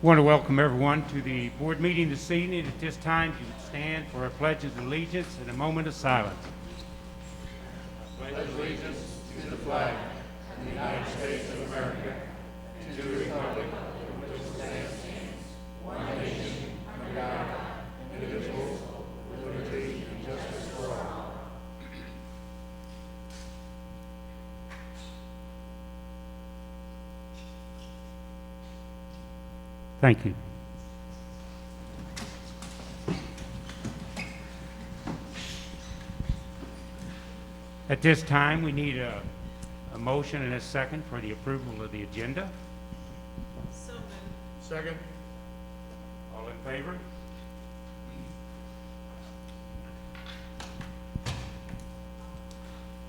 want to welcome everyone to the board meeting this evening. At this time, you would stand for a pledge of allegiance and a moment of silence. I pledge allegiance to the flag of the United States of America and to the republic for which it stands, one nation, under God, indivisible, with liberty and justice for all. Thank you. At this time, we need a motion and a second for the approval of the agenda. So moved. Second. All in favor?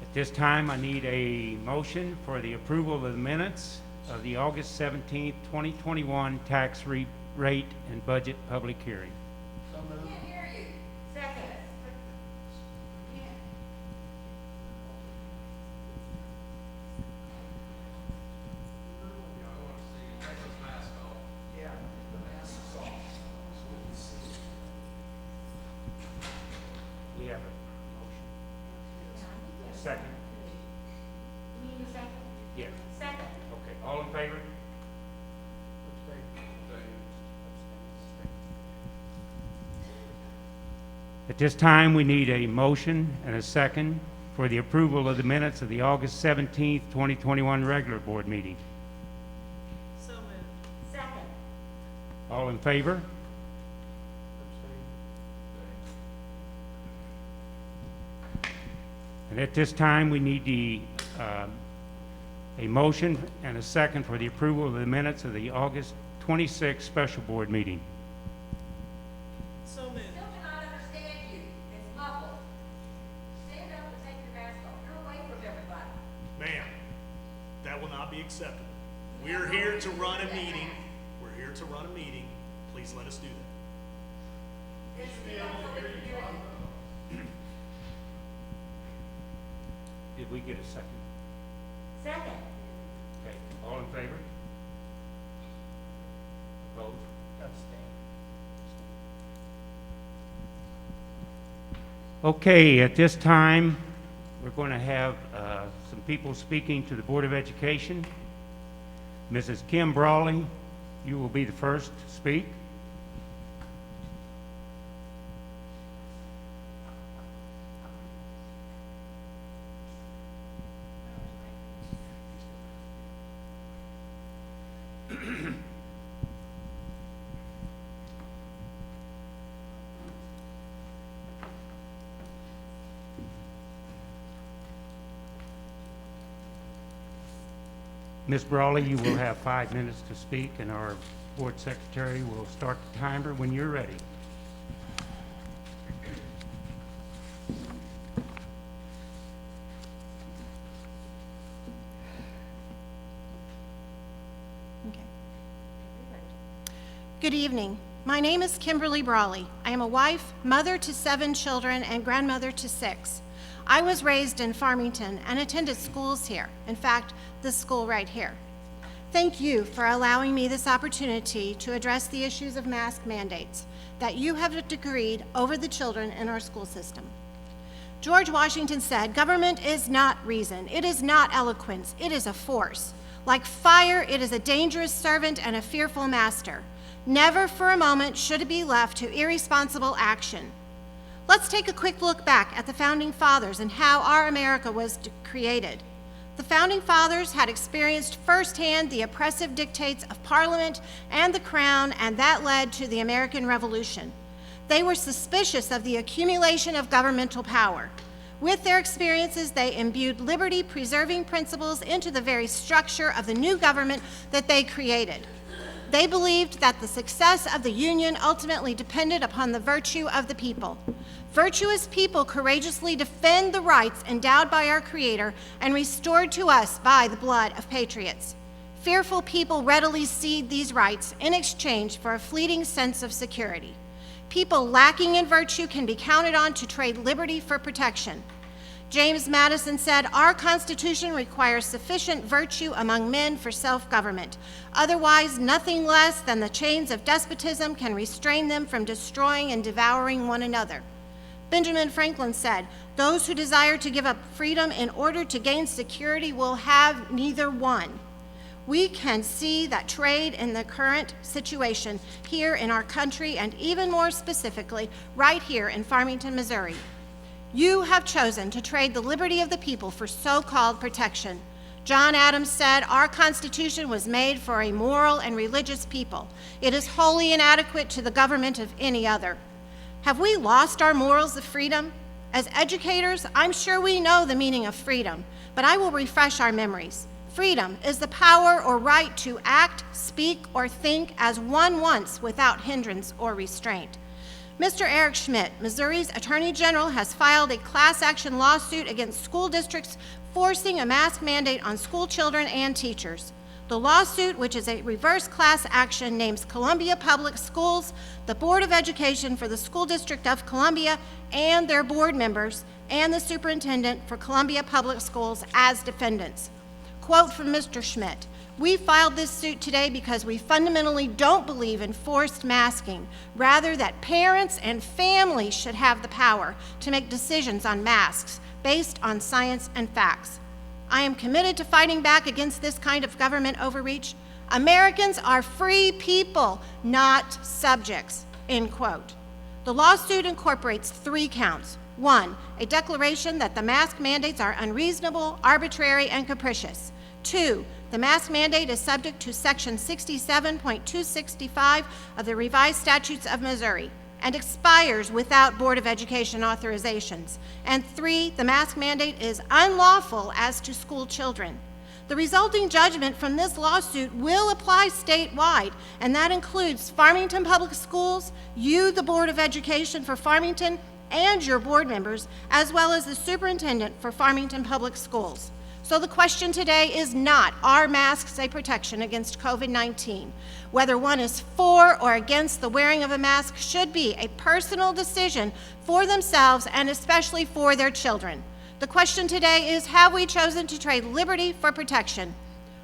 At this time, I need a motion for the approval of the minutes of the August 17th, 2021 tax rate and budget public hearing. So moved. Can't hear you. Second. Yeah, the mask is off. We have a motion. Second? You need a second? Yes. Second. Okay, all in favor? At this time, we need a motion and a second for the approval of the minutes of the August 17th, 2021 regular board meeting. So moved. Second. All in favor? And at this time, we need a motion and a second for the approval of the minutes of the August 26th special board meeting. So moved. Still cannot understand you. It's muffled. Stand up and take your mask off. You're away from everybody. Ma'am, that will not be acceptable. We're here to run a meeting. We're here to run a meeting. Please let us do that. It's still so we can hear you. Did we get a second? Second. Okay, all in favor? Opposed? Okay, at this time, we're going to have some people speaking to the Board of Education. Mrs. Kim Brawley, you will be the first to speak. Ms. Brawley, you will have 5 minutes to speak, and our board secretary will start the timer when you're ready. Okay. Good evening. My name is Kimberly Brawley. I am a wife, mother to 7 children, and grandmother to 6. I was raised in Farmington and attended schools here. In fact, this school right here. Thank you for allowing me this opportunity to address the issues of mask mandates that you have decreed over the children in our school system. George Washington said, "Government is not reason, it is not eloquence, it is a force. Like fire, it is a dangerous servant and a fearful master. Never for a moment should it be left to irresponsible action." Let's take a quick look back at the Founding Fathers and how our America was created. The Founding Fathers had experienced firsthand the oppressive dictates of Parliament and the Crown, and that led to the American Revolution. They were suspicious of the accumulation of governmental power. With their experiences, they imbued liberty-preserving principles into the very structure of the new government that they created. They believed that the success of the Union ultimately depended upon the virtue of the people. Virtuous people courageously defend the rights endowed by our Creator and restored to us by the blood of patriots. Fearful people readily cede these rights in exchange for a fleeting sense of security. People lacking in virtue can be counted on to trade liberty for protection. James Madison said, "Our Constitution requires sufficient virtue among men for self-government. Otherwise, nothing less than the chains of despotism can restrain them from destroying and devouring one another." Benjamin Franklin said, "Those who desire to give up freedom in order to gain security will have neither one." We can see that trade in the current situation here in our country, and even more specifically, right here in Farmington, Missouri. You have chosen to trade the liberty of the people for so-called protection. John Adams said, "Our Constitution was made for a moral and religious people. It is wholly inadequate to the government of any other." Have we lost our morals of freedom? As educators, I'm sure we know the meaning of freedom, but I will refresh our memories. Freedom is the power or right to act, speak, or think as one wants without hindrance or restraint. Mr. Eric Schmidt, Missouri's Attorney General, has filed a class action lawsuit against school districts forcing a mask mandate on school children and teachers. The lawsuit, which is a reverse class action, names Columbia Public Schools, the Board of Education for the School District of Columbia, and their board members, and the superintendent for Columbia Public Schools as defendants. Quote from Mr. Schmidt, "We filed this suit today because we fundamentally don't believe in forced masking, rather that parents and families should have the power to make decisions on masks based on science and facts. I am committed to fighting back against this kind of government overreach. Americans are free people, not subjects," end quote. The lawsuit incorporates 3 counts. 1, a declaration that the mask mandates are unreasonable, arbitrary, and capricious. 2, the mask mandate is subject to Section 67.265 of the Revised Statutes of Missouri and expires without Board of Education authorizations. And 3, the mask mandate is unlawful as to school children. The resulting judgment from this lawsuit will apply statewide, and that includes Farmington Public Schools, you, the Board of Education for Farmington, and your board members, as well as the superintendent for Farmington Public Schools. So the question today is not, are masks a protection against COVID-19? Whether one is for or against the wearing of a mask should be a personal decision for themselves and especially for their children. The question today is, have we chosen to trade liberty for protection?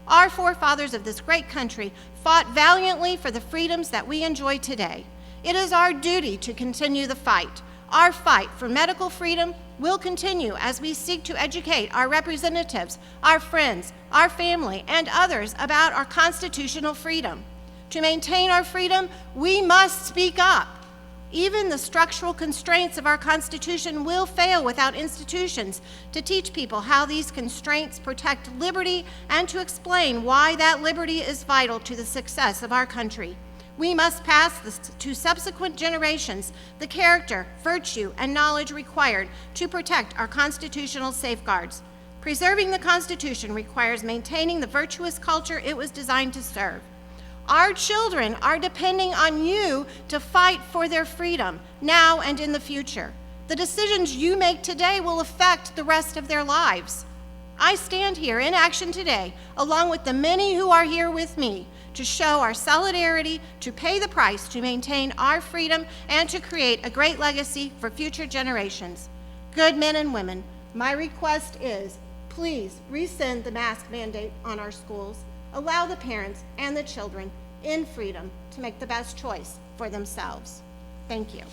Our forefathers of this great country fought valiantly for the freedoms that we enjoy today. It is our duty to continue the fight. Our fight for medical freedom will continue as we seek to educate our representatives, our friends, our family, and others about our constitutional freedom. To maintain our freedom, we must speak up. Even the structural constraints of our Constitution will fail without institutions to teach people how these constraints protect liberty and to explain why that liberty is vital to the success of our country. We must pass to subsequent generations the character, virtue, and knowledge required to protect our constitutional safeguards. Preserving the Constitution requires maintaining the virtuous culture it was designed to serve. Our children are depending on you to fight for their freedom now and in the future. The decisions you make today will affect the rest of their lives. I stand here in action today, along with the many who are here with me, to show our solidarity, to pay the price to maintain our freedom, and to create a great legacy for future generations. Good men and women, my request is, please rescind the mask mandate on our schools. Allow the parents and the children in freedom to make the best choice for themselves. Thank you.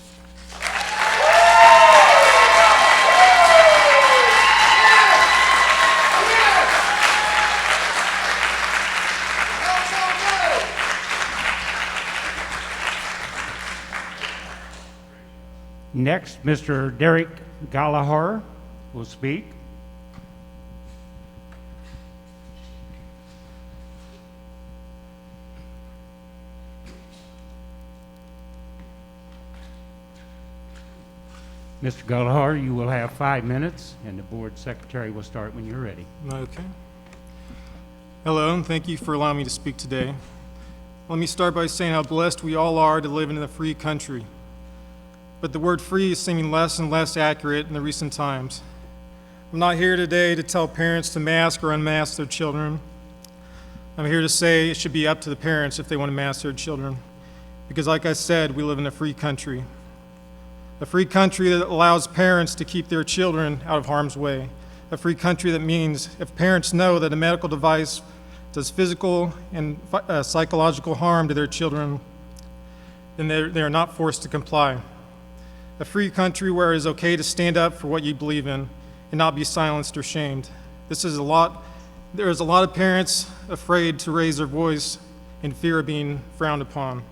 Next, Mr. Derek Gallagher will speak. Mr. Gallagher, you will have 5 minutes, and the board secretary will start when you're ready. Okay. Hello, and thank you for allowing me to speak today. Let me start by saying how blessed we all are to live in a free country. But the word free is seeming less and less accurate in the recent times. I'm not here today to tell parents to mask or unmask their children. I'm here to say it should be up to the parents if they want to mask their children. Because like I said, we live in a free country. A free country that allows parents to keep their children out of harm's way. A free country that means if parents know that a medical device does physical and psychological harm to their children, then they are not forced to comply. A free country where it is okay to stand up for what you believe in and not be silenced or shamed. There is a lot of parents afraid to raise their voice in fear of being frowned upon.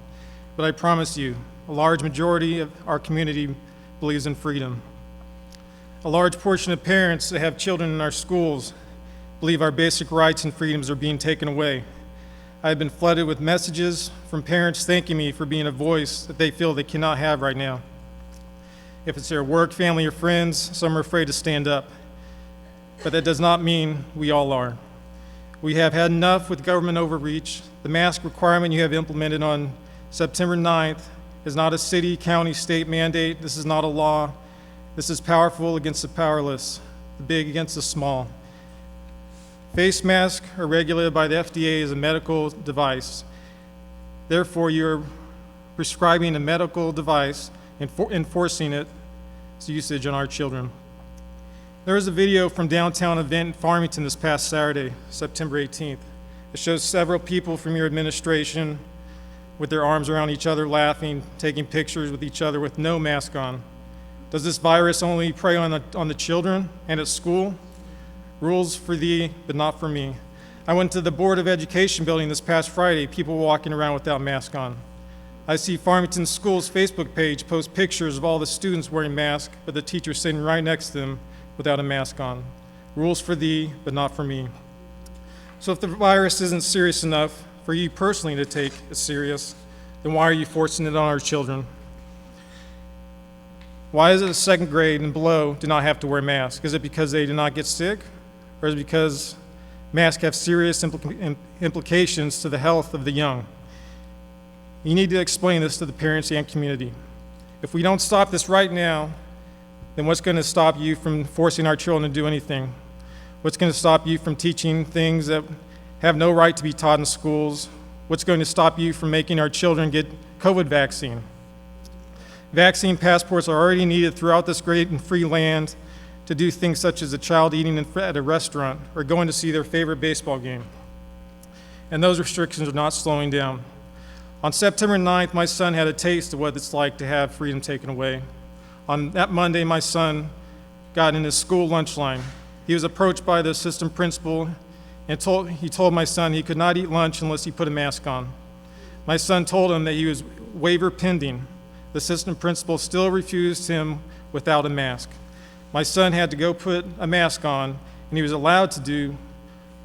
But I promise you, a large majority of our community believes in freedom. A large portion of parents that have children in our schools believe our basic rights and freedoms are being taken away. I have been flooded with messages from parents thanking me for being a voice that they feel they cannot have right now. If it's their work, family, or friends, some are afraid to stand up. But that does not mean we all are. We have had enough with government overreach. The mask requirement you have implemented on September 9th is not a city, county, state mandate. This is not a law. This is powerful against the powerless, the big against the small. Face masks are regulated by the FDA as a medical device. Therefore, you're prescribing a medical device and enforcing its usage on our children. There was a video from downtown event in Farmington this past Saturday, September 18th. It shows several people from your administration with their arms around each other, laughing, taking pictures with each other with no mask on. Does this virus only prey on the children and at school? Rules for thee, but not for me. I went to the Board of Education building this past Friday, people walking around without masks on. I see Farmington School's Facebook page post pictures of all the students wearing masks, but the teacher sitting right next to them without a mask on. Rules for thee, but not for me. So if the virus isn't serious enough for you personally to take it serious, then why are you forcing it on our children? Why is it the second grade and below do not have to wear masks? Is it because they do not get sick? Or is it because masks have serious implications to the health of the young? You need to explain this to the parents and community. If we don't stop this right now, then what's going to stop you from forcing our children to do anything? What's going to stop you from teaching things that have no right to be taught in schools? What's going to stop you from making our children get COVID vaccine? Vaccine passports are already needed throughout this great and free land to do things such as a child eating at a restaurant or going to see their favorite baseball game. And those restrictions are not slowing down. On September 9th, my son had a taste of what it's like to have freedom taken away. On that Monday, my son got in his school lunch line. He was approached by the assistant principal and he told my son he could not eat lunch unless he put a mask on. My son told him that he was waiver pending. The assistant principal still refused him without a mask. My son had to go put a mask on, and he was allowed to do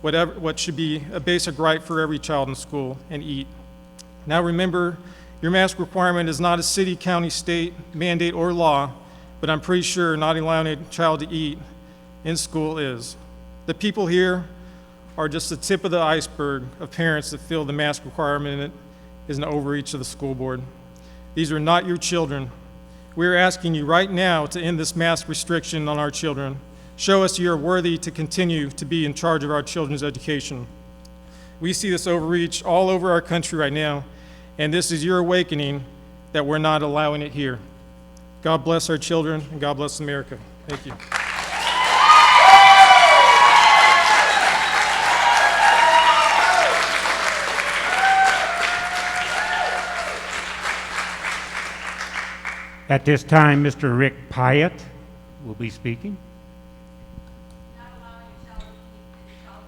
what should be a basic right for every child in school, and eat. Now remember, your mask requirement is not a city, county, state mandate or law, but I'm pretty sure not allowing a child to eat in school is. The people here are just the tip of the iceberg of parents that feel the mask requirement is an overreach of the school board. These are not your children. We are asking you right now to end this mask restriction on our children. Show us you are worthy to continue to be in charge of our children's education. We see this overreach all over our country right now, and this is your awakening that we're not allowing it here. God bless our children, and God bless America. Thank you. At this time, Mr. Rick Pyatt will be speaking. Not allowing a child to eat in child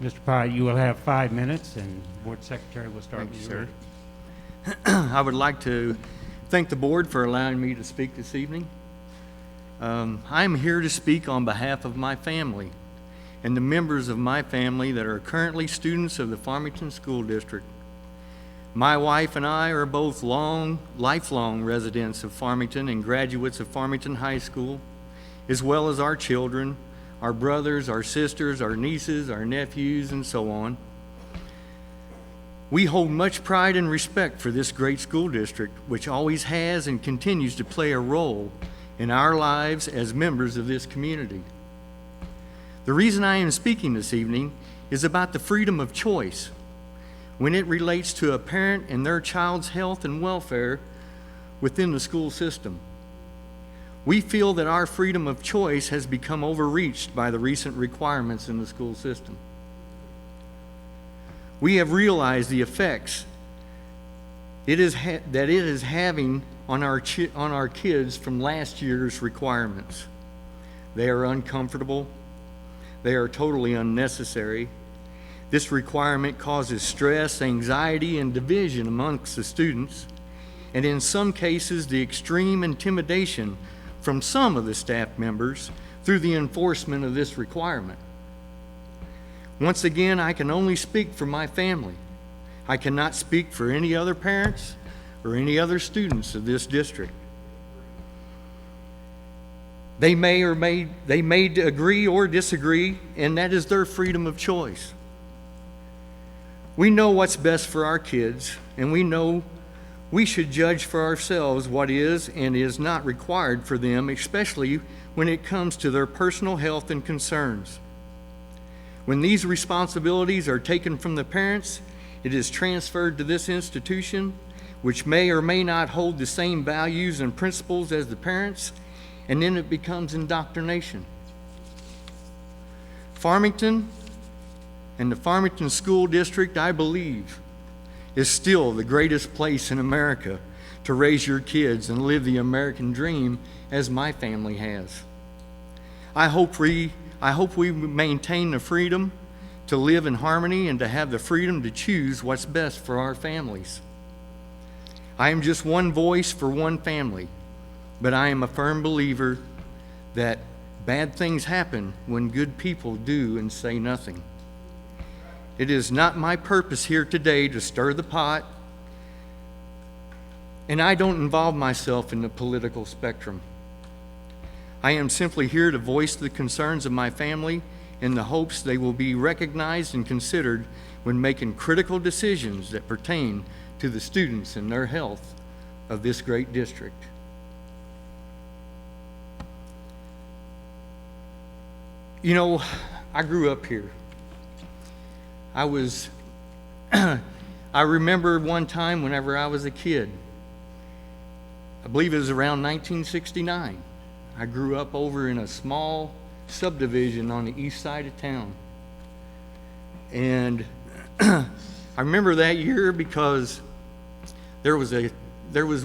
abuse. Mr. Pyatt, you will have 5 minutes, and Board Secretary will start with you, sir. I would like to thank the board for allowing me to speak this evening. I am here to speak on behalf of my family and the members of my family that are currently students of the Farmington School District. My wife and I are both lifelong residents of Farmington and graduates of Farmington High School, as well as our children, our brothers, our sisters, our nieces, our nephews, and so on. We hold much pride and respect for this great school district, which always has and continues to play a role in our lives as members of this community. The reason I am speaking this evening is about the freedom of choice when it relates to a parent and their child's health and welfare within the school system. We feel that our freedom of choice has become overreached by the recent requirements in the school system. We have realized the effects that it is having on our kids from last year's requirements. They are uncomfortable. They are totally unnecessary. This requirement causes stress, anxiety, and division amongst the students, and in some cases, the extreme intimidation from some of the staff members through the enforcement of this requirement. Once again, I can only speak for my family. I cannot speak for any other parents or any other students of this district. They may agree or disagree, and that is their freedom of choice. We know what's best for our kids, and we know we should judge for ourselves what is and is not required for them, especially when it comes to their personal health and concerns. When these responsibilities are taken from the parents, it is transferred to this institution, which may or may not hold the same values and principles as the parents, and then it becomes indoctrination. Farmington and the Farmington School District, I believe, is still the greatest place in America to raise your kids and live the American dream as my family has. I hope we maintain the freedom to live in harmony and to have the freedom to choose what's best for our families. I am just one voice for one family, but I am a firm believer that bad things happen when good people do and say nothing. It is not my purpose here today to stir the pot, and I don't involve myself in the political spectrum. I am simply here to voice the concerns of my family in the hopes they will be recognized and considered when making critical decisions that pertain to the students and their health of this great district. You know, I grew up here. I remember one time whenever I was a kid, I believe it was around 1969. I grew up over in a small subdivision on the east side of town. And I remember that year because there was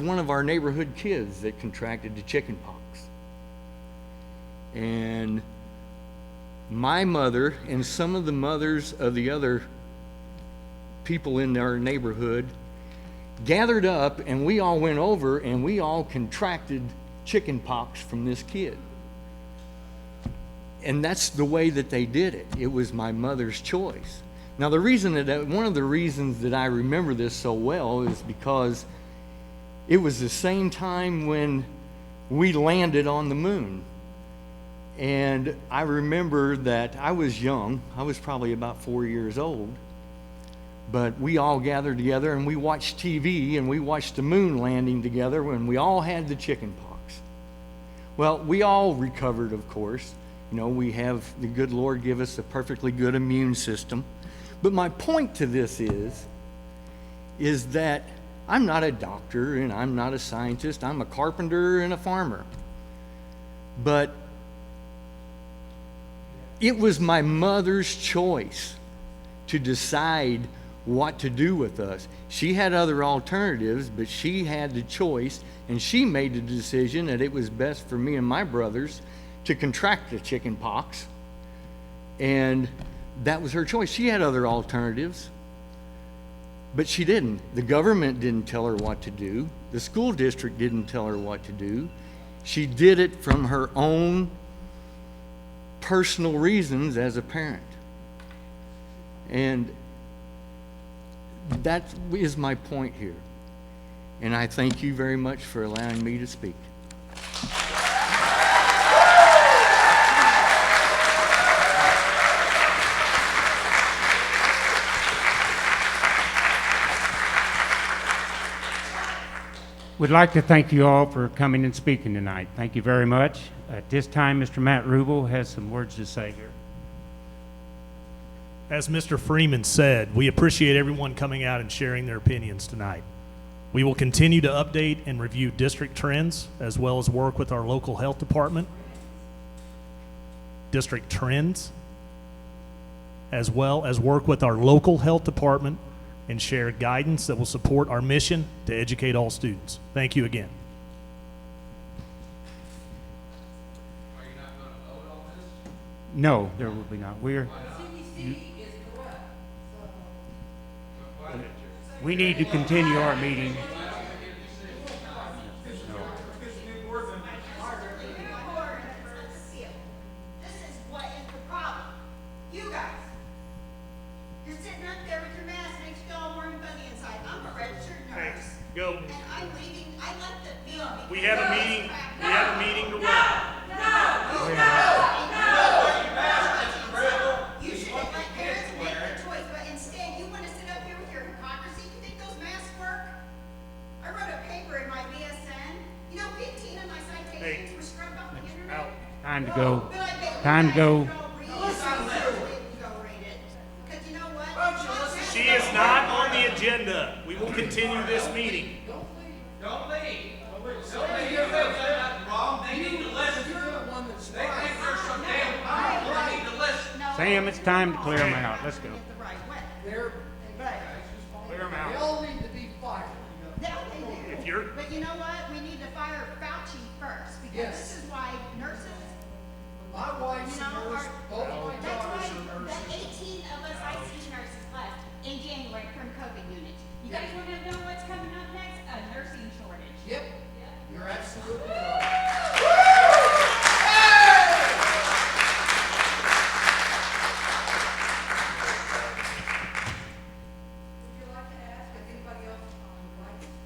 one of our neighborhood kids that contracted the chicken pox. And my mother and some of the mothers of the other people in our neighborhood gathered up, and we all went over and we all contracted chicken pox from this kid. And that's the way that they did it. It was my mother's choice. Now, one of the reasons that I remember this so well is because it was the same time when we landed on the moon. And I remember that I was young. I was probably about 4 years old. But we all gathered together and we watched TV and we watched the moon landing together when we all had the chicken pox. Well, we all recovered, of course. You know, we have the good Lord give us a perfectly good immune system. But my point to this is that I'm not a doctor and I'm not a scientist. I'm a carpenter and a farmer. But it was my mother's choice to decide what to do with us. She had other alternatives, but she had the choice, and she made the decision that it was best for me and my brothers to contract the chicken pox, and that was her choice. She had other alternatives, but she didn't. The government didn't tell her what to do. The school district didn't tell her what to do. She did it from her own personal reasons as a parent. And that is my point here. And I thank you very much for allowing me to speak. Would like to thank you all for coming and speaking tonight. Thank you very much. At this time, Mr. Matt Rubel has some words to say here. As Mr. Freeman said, we appreciate everyone coming out and sharing their opinions tonight. We will continue to update and review district trends, as well as work with our local health department. District trends, as well as work with our local health department and share guidance that will support our mission to educate all students. Thank you again. No, there will be not. We need to continue our meeting. This is what is the problem. You guys, you're sitting up there with your mask, makes you all warm and fuzzy inside. I'm a registered nurse. Go. And I'm leaving, I left the meeting. We have a meeting. We have a meeting to run. You should have let parents make the choice, but instead you want to sit up here with your hypocrisy. You think those masks work? I wrote a paper in my BSN. You know, 15 of my citations were scrubbed off the internet. Out. Time to go. But I bet you Time to guys go. should read it. Go read it. 'Cause you know what? She is not on the agenda. We will continue this meeting. Don't leave. Don't leave. You're doing nothing wrong. They need to listen. They think they're so damn powerful. They need to listen. Sam, it's time to clear them out. Let's go. The right way. They're, Clear them they out. all need to be fired. Yeah, they do. If you're, But you know what? We need to fire Fauci first, because Yes. this is why nurses, My wife's you a know, nurse, both my that's daughters why are the nurses. 18 of us ICU nurses left in January from COVID units. You guys want to know what's coming up next? A nursing shortage. Yep, you're absolutely right. Would you like to ask if anybody else would like to speak?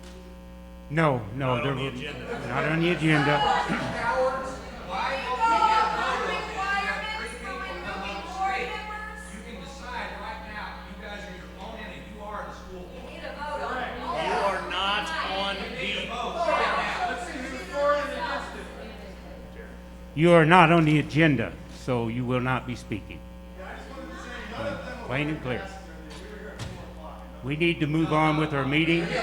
No, Not there on the will agenda. not on the agenda. Cowards, why won't we have three people come on the street? You can decide right now. You guys are your own and you are the school board. Need a vote on it. you are not on the, You are not on the agenda, so you will not be speaking. Plain and clear. We need to move on with our meeting. We're the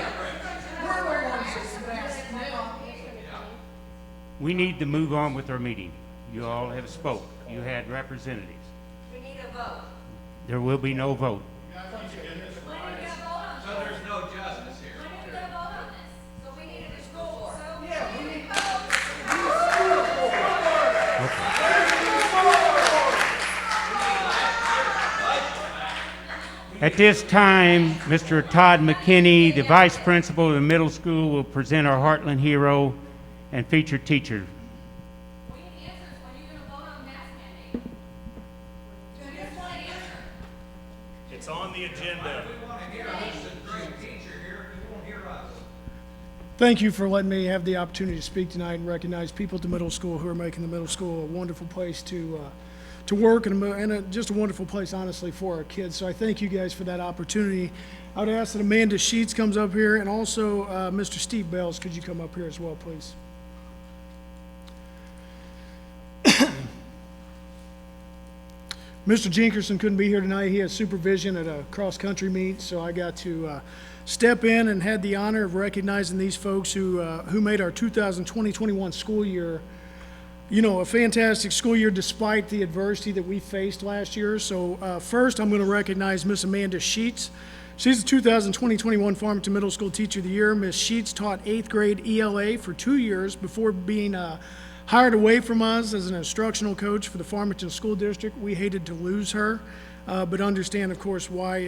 ones that's masked now. We need to move on with our meeting. You all have spoke. You had representatives. We need a vote. There will be no vote. When are we gonna vote on this? So there's no justice here. When are we gonna vote on this? So we need a school board. Yeah, we need At this time, Mr. Todd McKinney, the vice principal of the middle school, will present our Heartland hero and featured teacher. We need answers. When are you gonna vote on mask mandate? Just want an answer. it's on the agenda. We want to hear who's the great teacher here. You won't hear us. Thank you for letting me have the opportunity to speak tonight and recognize people at the middle school who are making the middle school a wonderful place to work and just a wonderful place, honestly, for our kids. So I thank you guys for that opportunity. I would ask that Amanda Sheets comes up here, and also Mr. Steve Bales, could you come up here as well, please? Mr. Jinkerson couldn't be here tonight. He has supervision at a cross-country meet, so I got to step in and had the honor of recognizing these folks who made our 2020-21 school year, a fantastic school year despite the adversity that we faced last year. So first, I'm going to recognize Miss Amanda Sheets. She's the 2020-21 Farmington Middle School Teacher of the Year. Miss Sheets taught 8th grade ELA for 2 years before being hired away from us as an instructional coach for the Farmington School District. We hated to lose her, but understand, of course, why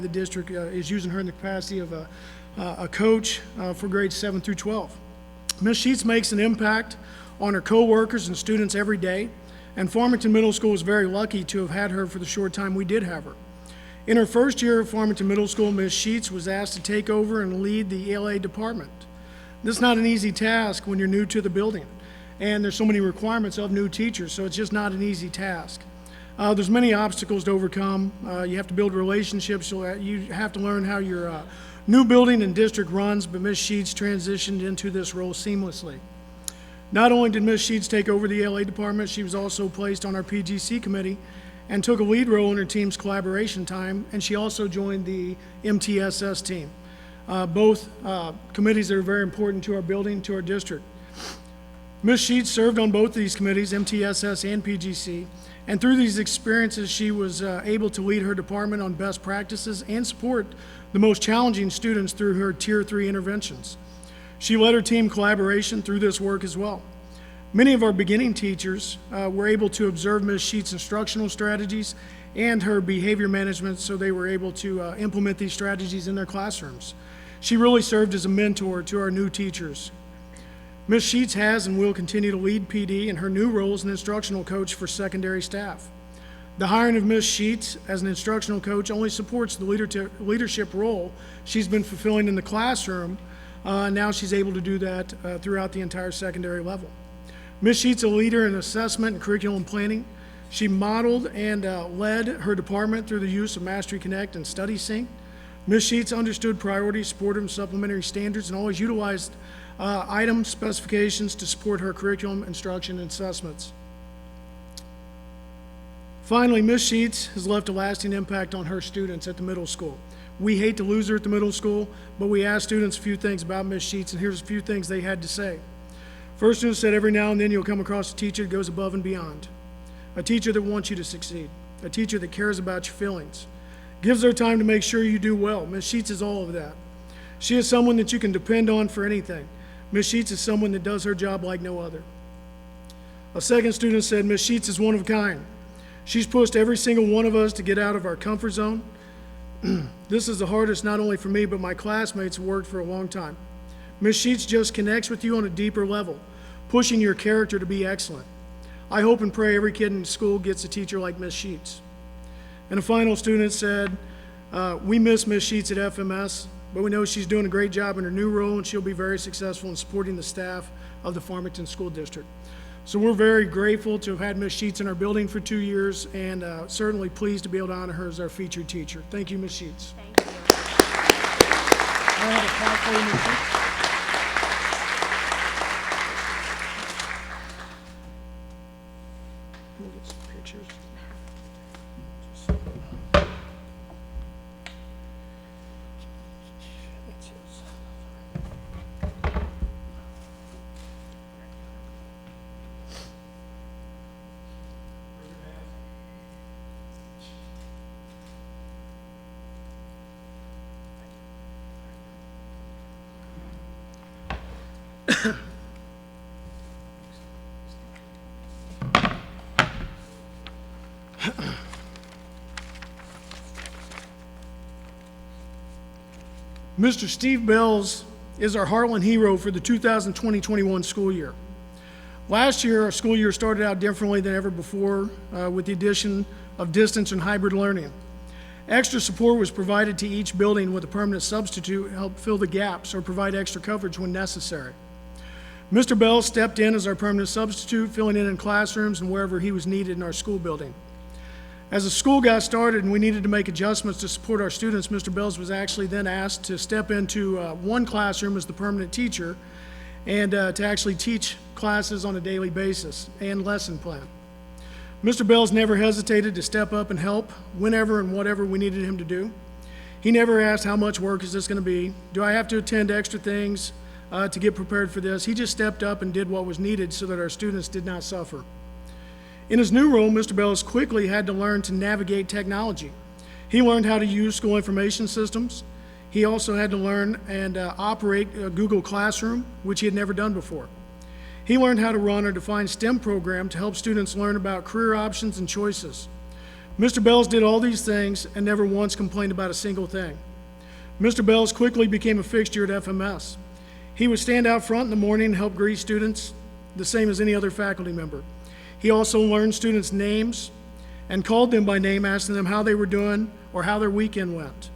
the district is using her in the capacity of a coach for grades 7 through 12. Ms. Sheets makes an impact on her coworkers and students every day, and Farmington Middle School was very lucky to have had her for the short time we did have her. In her first year of Farmington Middle School, Ms. Sheets was asked to take over and lead the ELA department. This is not an easy task when you're new to the building, and there's so many requirements of new teachers, so it's just not an easy task. There's many obstacles to overcome. You have to build relationships. You have to learn how your new building and district runs, but Ms. Sheets transitioned into this role seamlessly. Not only did Ms. Sheets take over the LA department, she was also placed on our PGC committee and took a lead role in her team's collaboration time, and she also joined the MTSS team. Both committees that are very important to our building, to our district. Ms. Sheets served on both of these committees, MTSS and PGC, and through these experiences, she was able to lead her department on best practices and support the most challenging students through her Tier 3 interventions. She led her team collaboration through this work as well. Many of our beginning teachers were able to observe Ms. Sheets' instructional strategies and her behavior management, so they were able to implement these strategies in their classrooms. She really served as a mentor to our new teachers. Ms. Sheets has and will continue to lead PD in her new role as an instructional coach for secondary staff. The hiring of Ms. Sheets as an instructional coach only supports the leadership role she's been fulfilling in the classroom. Now she's able to do that throughout the entire secondary level. Ms. Sheets is a leader in assessment and curriculum planning. She modeled and led her department through the use of Mastery Connect and Study Sync. Ms. Sheets understood priorities, supportive and supplementary standards, and always utilized item specifications to support her curriculum, instruction, and assessments. Finally, Ms. Sheets has left a lasting impact on her students at the middle school. We hate to lose her at the middle school, but we asked students a few things about Ms. Sheets, and here's a few things they had to say. First student said, every now and then you'll come across a teacher that goes above and beyond, a teacher that wants you to succeed, a teacher that cares about your feelings, gives their time to make sure you do well. Ms. Sheets is all of that. She is someone that you can depend on for anything. Ms. Sheets is someone that does her job like no other. A second student said, Ms. Sheets is one of a kind. She's pushed every single one of us to get out of our comfort zone. This is the hardest not only for me, but my classmates who worked for a long time. Ms. Sheets just connects with you on a deeper level, pushing your character to be excellent. I hope and pray every kid in school gets a teacher like Ms. Sheets. And a final student said, we miss Ms. Sheets at FMS, but we know she's doing a great job in her new role, and she'll be very successful in supporting the staff of the Farmington School District. So we're very grateful to have had Ms. Sheets in our building for 2 years, and certainly pleased to be able to honor her as our featured teacher. Thank you, Ms. Sheets. Thank you. I have a plaque for you, Ms. Sheets. We'll get some pictures. That's his. Mr. Steve Bells is our Heartland hero for the 2020-21 school year. Last year, our school year started out differently than ever before with the addition of distance and hybrid learning. Extra support was provided to each building with a permanent substitute to help fill the gaps or provide extra coverage when necessary. Mr. Bells stepped in as our permanent substitute, filling in classrooms and wherever he was needed in our school building. As the school got started and we needed to make adjustments to support our students, Mr. Bells was actually then asked to step into one classroom as the permanent teacher and to actually teach classes on a daily basis and lesson plan. Mr. Bells never hesitated to step up and help whenever and whatever we needed him to do. He never asked, how much work is this going to be? Do I have to attend extra things to get prepared for this? He just stepped up and did what was needed so that our students did not suffer. In his new role, Mr. Bells quickly had to learn to navigate technology. He learned how to use school information systems. He also had to learn and operate Google Classroom, which he had never done before. He learned how to run or define STEM program to help students learn about career options and choices. Mr. Bells did all these things and never once complained about a single thing. Mr. Bells quickly became a fixture at FMS. He would stand out front in the morning and help greet students, the same as any other faculty member. He also learned students' names and called them by name, asking them how they were doing or how their weekend went.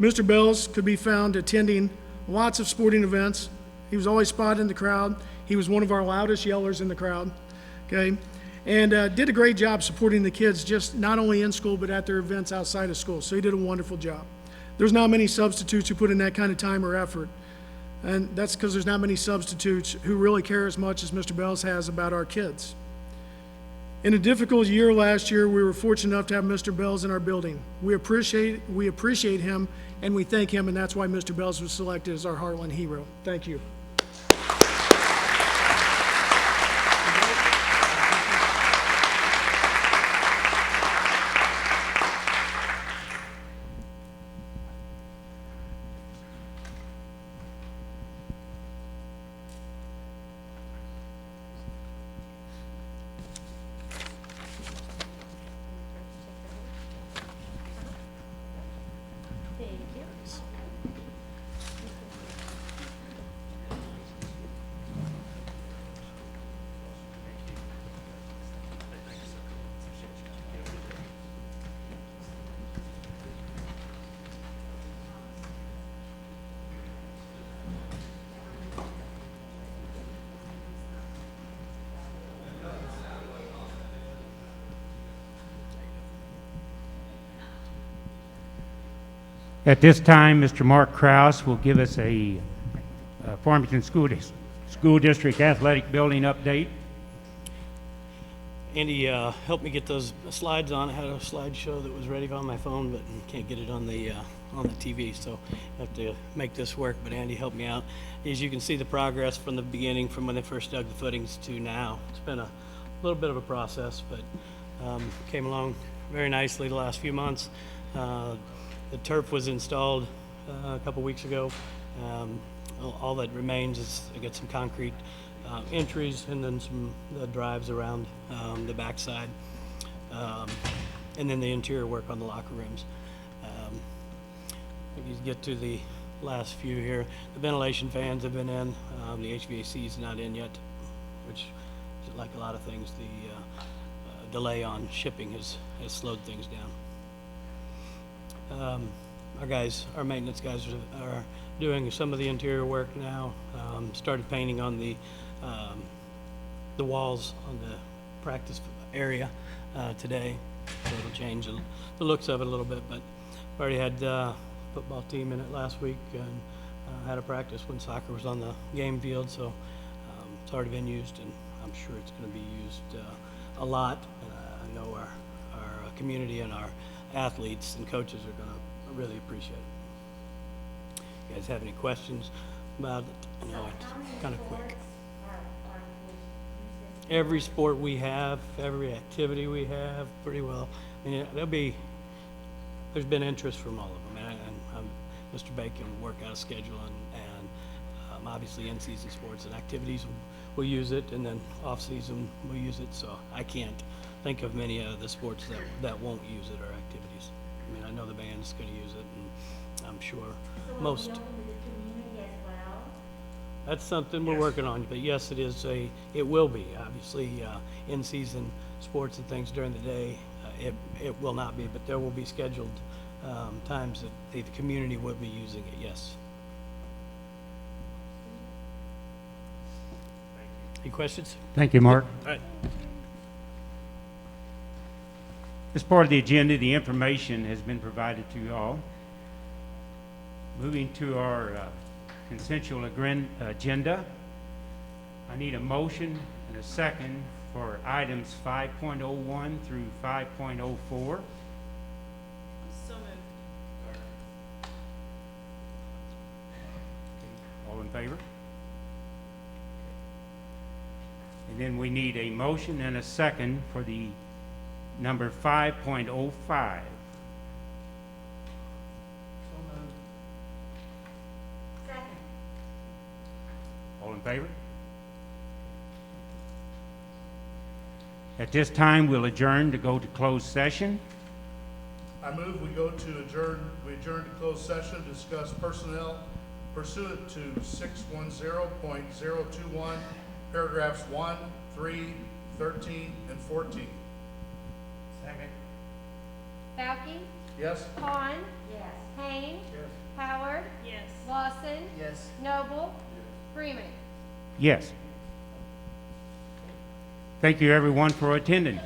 Mr. Bells could be found attending lots of sporting events. He was always spotted in the crowd. He was one of our loudest yellers in the crowd, okay? And did a great job supporting the kids, just not only in school, but at their events outside of school. So he did a wonderful job. There's not many substitutes who put in that kind of time or effort. And that's because there's not many substitutes who really care as much as Mr. Bells has about our kids. In a difficult year last year, we were fortunate enough to have Mr. Bells in our building. We appreciate him, and we thank him, and that's why Mr. Bells was selected as our Heartland hero. Thank you. At this time, Mr. Mark Kraus will give us a Farmington School District Athletic Building update. Andy helped me get those slides on. I had a slideshow that was ready on my phone, but can't get it on the TV, so I have to make this work. But Andy helped me out. As you can see, the progress from the beginning, from when they first dug the footings to now. It's been a little bit of a process, but came along very nicely the last few months. The turf was installed a couple weeks ago. All that remains is I get some concrete entries and then some drives around the backside, and then the interior work on the locker rooms. If you get to the last few here, the ventilation fans have been in. The HVAC is not in yet, which, like a lot of things, the delay on shipping has slowed things down. Our maintenance guys are doing some of the interior work now. Started painting on the walls on the practice area today, so it'll change the looks of it a little bit. But already had football team in it last week and had a practice when soccer was on the game field, so it's already been used, and I'm sure it's going to be used a lot. I know our community and our athletes and coaches are going to really appreciate it. You guys have any questions about it? I know it's kind of quick. Every sport we have, every activity we have, pretty well. I mean, there's been interest from all of them, and Mr. Bacon will work out a schedule, and obviously in-season sports and activities will use it, and then off-season we'll use it. So I can't think of many of the sports that won't use it or activities. I mean, I know the band's going to use it, and I'm sure most. That's something we're working on, but yes, it will be, obviously, in-season sports and things during the day, it will not be, but there will be scheduled times that the community will be using it, yes. Any questions? Thank you, Mark. All right. As part of the agenda, the information has been provided to you all. Moving to our consensual agenda, I need a motion and a second for items 5.01 through 5.04. So moved. All in favor? And then we need a motion and a second for the number 5.05. Second. All in favor? At this time, we'll adjourn to go to closed session. I move we adjourn to closed session to discuss personnel pursuant to 610.021, paragraphs 1, 3, 13, and 14. Second. Balky? Yes? Vaughn? Yes. Haynes? Yes. Howard? Yes. Lawson? Yes. Noble? Freeman? Yes. Thank you, everyone, for attending.